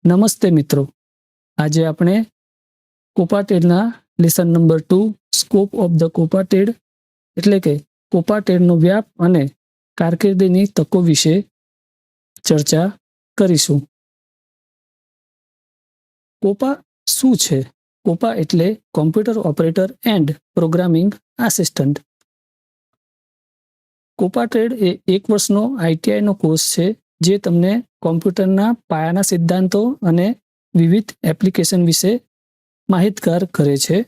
નમસ્તે મિત્રો, આજે આપણે કોપાટેડના lesson number 2 scope of the કોપાટેડ એટલે કે કોપાટેડનો વ્યાપ અને કારકિર્દીની તકો વિશે ચર્ચા કરીશું. કોપા શું છે? કોપા એટલે computer operator and programming assistant. કોપાટેડ એ 1 વર્ષનો આઈટીઆઈનો કોર્સ છે જે તમને કોમ્પ્યુટરના પાયાના સિદ્ધાંતો અને વિવિધ એપ્લિકેશન વિશે માહિતગાર કરે છે.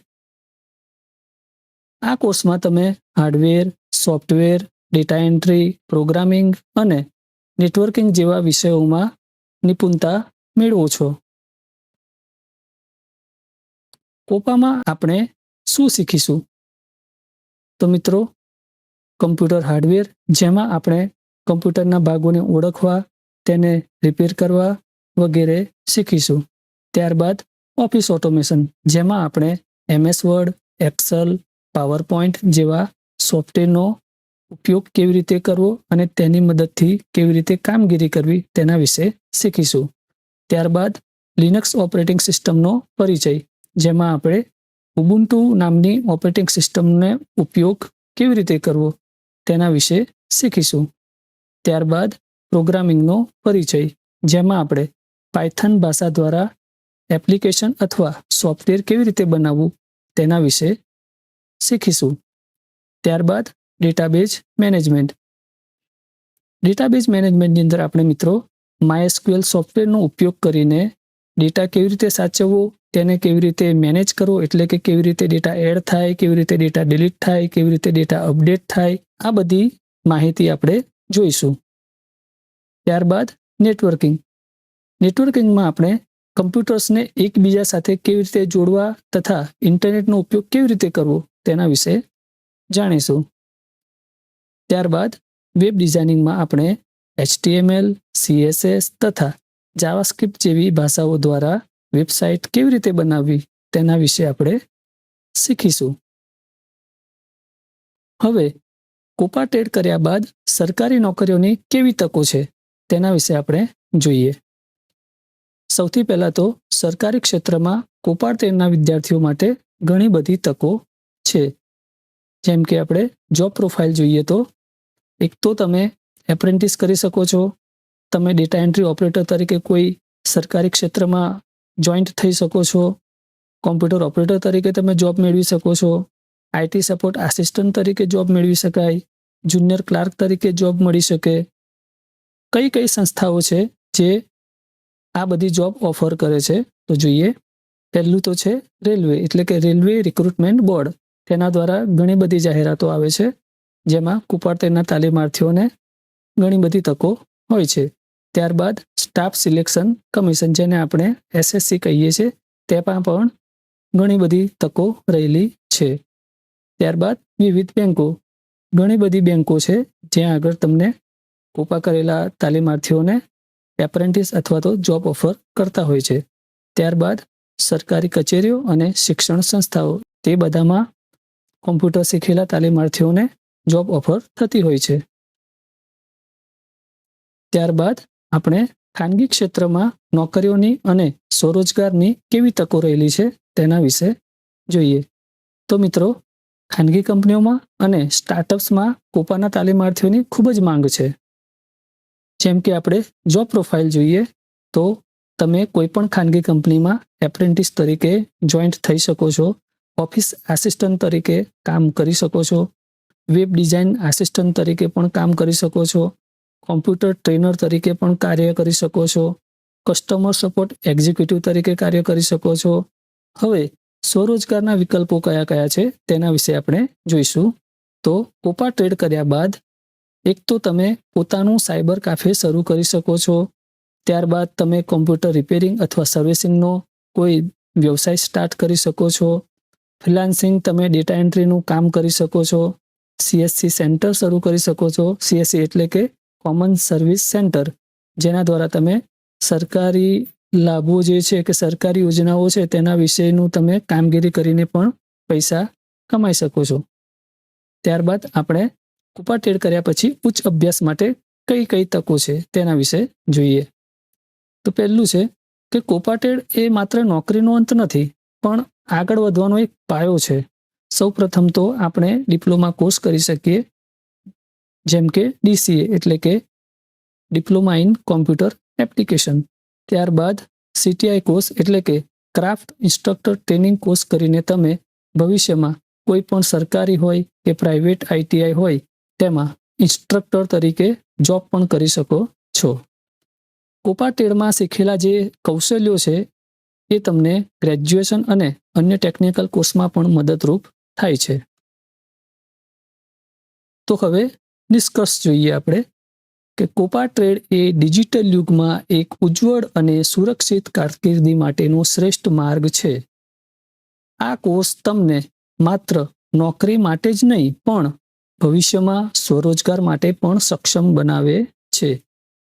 આ કોર્સમાં તમે hardware, software, data entry, programming અને નેટવર્કિંગ જેવા વિષયોમાં નિપુણતા મેળવો છો. કોપામાં આપણે શું શીખીશું? તો મિત્રો, કમ્પ્યુટર હાર્ડવેર, જેમાં આપણે કમ્પ્યુટરના ભાગોને ઓળખવા, તેને રિપેર કરવા વગેરે શીખીશું. ત્યારબાદ ઓફિસ ઓટોમેશન, જેમાં આપણે MS વર્ડ, એક્સેલ, પાવરપોઈન્ટ જેવા સોફ્ટવેરનો ઉપયોગ કેવી રીતે કરવો અને તેની મદદથી કેવી રીતે કામગીરી કરવી તેના વિશે શીખીશું. ત્યારબાદ લિનક્સ ઓપરેટિંગ સિસ્ટમનો પરિચય, જેમાં આપણે ઉબુન્ટુ નામની ઓપરેટિંગ સિસ્ટમનો ઉપયોગ કેવી રીતે કરવો તેના વિશે શીખીશું. ત્યારબાદ પ્રોગ્રામિંગનો પરિચય, જેમાં આપણે પાયથન ભાષા દ્વારા એપ્લિકેશન અથવા સોફ્ટવેર કેવી રીતે બનાવવું તેના વિશે શીખીશું. ત્યારબાદ ડેટાબેઝ મેનેજમેન્ટ. ડેટાબેઝ મેનેજમેન્ટની અંદર આપણે મિત્રો MySQL સોફ્ટવેરનો ઉપયોગ કરીને ડેટા કેવી રીતે સાચવવો, તેને કેવી રીતે મેનેજ કરવો, એટલે કે કેવી રીતે ડેટા એડ થાય, કેવી રીતે ડેટા ડિલીટ થાય, કેવી રીતે ડેટા અપડેટ થાય, આ બધી માહિતી આપણે જોઈશું. ત્યારબાદ નેટવર્કિંગ. નેટવર્કિંગમાં આપણે કમ્પ્યુટર્સને એકબીજા સાથે કેવી રીતે જોડવા તથા ઇન્ટરનેટનો ઉપયોગ કેવી રીતે કરવો તેના વિશે જાણીશું. ત્યારબાદ વેબ ડિઝાઇનિંગમાં આપણે HTML, CSS તથા જાવાસ્ક્રિપ્ટ જેવી ભાષાઓ દ્વારા વેબસાઇટ કેવી રીતે બનાવવી તેના વિશે આપણે શીખીશું. હવે કોપાટેડ કર્યા બાદ સરકારી નોકરીઓની કેવી તકો છે તેના વિશે આપણે જોઈએ. સૌથી પહેલાં તો સરકારી ક્ષેત્રમાં કોપાટેડના વિદ્યાર્થીઓ માટે ઘણી બધી તકો છે. જેમ કે આપણે જોબ પ્રોફાઇલ જોઈએ તો એક તો તમે એપ્રેન્ટિસ કરી શકો છો, તમે ડેટા એન્ટ્રી ઓપરેટર તરીકે કોઈ સરકારી ક્ષેત્રમાં જોઈન્ટ થઈ શકો છો, કોમ્પ્યુટર ઓપરેટર તરીકે તમે જોબ મેળવી શકો છો, IT સપોર્ટ આસિસ્ટન્ટ તરીકે જોબ મેળવી શકાય, જુનિયર ક્લાર્ક તરીકે જોબ મળી શકે. કઈ કઈ સંસ્થાઓ છે જે આ બધી જોબ ઓફર કરે છે? તો જોઈએ. પહેલું તો છે રેલવે, એટલે કે રેલવે રિક્રુટમેન્ટ બોર્ડ. તેના દ્વારા ઘણી બધી જાહેરાતો આવે છે, જેમાં કોપાટેડના તાલીમાર્થીઓને ઘણી બધી તકો હોય છે. ત્યારબાદ સ્ટાફ સિલેક્શન કમિશન, જેને આપણે SSC કહીએ છીએ, તેમાં પણ ઘણી બધી તકો રહેલી છે. ત્યારબાદ વિવિધ બેંકો. ઘણી બધી બેંકો છે જ્યાં આગળ તમને કોપા કરેલા તાલીમાર્થીઓને એપ્રેન્ટિસ અથવા તો જોબ ઓફર કરતા હોય છે. ત્યારબાદ સરકારી કચેરીઓ અને શિક્ષણ સંસ્થાઓ, તે બધામાં કોમ્પ્યુટર શીખેલા તાલીમાર્થીઓને જોબ ઓફર થતી હોય છે. ત્યારબાદ આપણે ખાનગી ક્ષેત્રમાં નોકરીઓની અને સ્વરોજગારની કેવી તકો રહેલી છે તેના વિશે જોઈએ. તો મિત્રો, ખાનગી કંપનીઓમાં અને સ્ટાર્ટઅપ્સમાં કોપાના તાલીમાર્થીઓની ખૂબ જ માંગ છે. જેમ કે આપણે જોબ પ્રોફાઇલ જોઈએ તો તમે કોઈ પણ ખાનગી કંપનીમાં એપ્રેન્ટિસ તરીકે જોઈન્ટ થઈ શકો છો, ઓફિસ આસિસ્ટન્ટ તરીકે કામ કરી શકો છો, વેબ ડિઝાઇન આસિસ્ટન્ટ તરીકે પણ કામ કરી શકો છો, કોમ્પ્યુટર ટ્રેનર તરીકે પણ કાર્ય કરી શકો છો, કસ્ટમર સપોર્ટ એક્ઝિક્યુટિવ તરીકે કાર્ય કરી શકો છો. હવે સ્વરોજગારના વિકલ્પો કયા કયા છે તેના વિશે આપણે જોઈશું. તો કોપાટેડ કર્યા બાદ એક તો તમે પોતાનું સાયબર કાફે શરૂ કરી શકો છો. ત્યારબાદ તમે કોમ્પ્યુટર રિપેરિંગ અથવા સર્વિસિંગનો કોઈ વ્યવસાય સ્ટાર્ટ કરી શકો છો. ફ્રીલાન્સિંગ, તમે ડેટા એન્ટ્રીનું કામ કરી શકો છો. CSC સેન્ટર શરૂ કરી શકો છો. CSC એટલે કે કોમન સર્વિસ સેન્ટર, જેના દ્વારા તમે સરકારી લાભો જે છે કે સરકારી યોજનાઓ છે તેના વિશેનું તમે કામગીરી કરીને પણ પૈસા કમાઈ શકો છો. ત્યારબાદ આપણે કોપાટેડ કર્યા પછી ઉચ્ચ અભ્યાસ માટે કઈ કઈ તકો છે તેના વિશે જોઈએ. તો પહેલું છે કે કોપાટેડ એ માત્ર નોકરીનો અંત નથી, પણ આગળ વધવાનો એક પાયો છે. સૌ પ્રથમ તો આપણે ડિપ્લોમા કોર્સ કરી શકીએ, જેમ કે DCA એટલે કે ડિપ્લોમા ઇન કોમ્પ્યુટર એપ્લિકેશન. ત્યારબાદ CTI કોર્સ એટલે કે ક્રાફ્ટ ઇન્સ્ટ્રક્ટર ટ્રેનિંગ કોર્સ કરીને તમે ભવિષ્યમાં કોઈ પણ સરકારી હોય કે પ્રાઇવેટ ITI હોય તેમાં ઇન્સ્ટ્રક્ટર તરીકે જોબ પણ કરી શકો છો. કોપાટેડમાં શીખેલા જે કૌશલ્યો છે એ તમને ગ્રેજ્યુએશન અને અન્ય ટેકનિકલ કોર્સમાં પણ મદદરૂપ થાય છે. તો હવે નિષ્કર્ષ જોઈએ આપણે કે કોપાટ્રેડ એ ડિજિટલ યુગમાં એક ઉજ્જવળ અને સુરક્ષિત કારકિર્દી માટેનો શ્રેષ્ઠ માર્ગ છે. આ કોર્સ તમને માત્ર નોકરી માટે જ નહીં પણ ભવિષ્યમાં સ્વરોજગાર માટે પણ સક્ષમ બનાવે છે.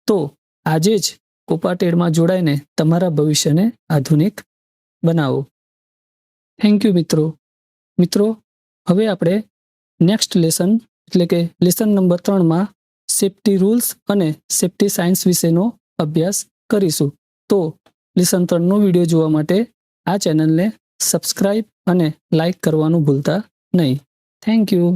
તો આજે જ કોપાટેડમાં જોડાઈને તમારા ભવિષ્યને આધુનિક બનાવો. થેન્ક યુ મિત્રો. હવે આપણે નેક્સ્ટ લેસન એટલે કે લેસન નંબર 3માં સેફ્ટી રૂલ્સ અને સેફ્ટી સાયન્સ વિશેનો અભ્યાસ કરીશું. તો લેસન 3નો વિડીયો જોવા માટે આ ચેનલને સબસ્ક્રાઇબ અને લાઇક કરવાનું ભૂલતા નહીં. Thank you.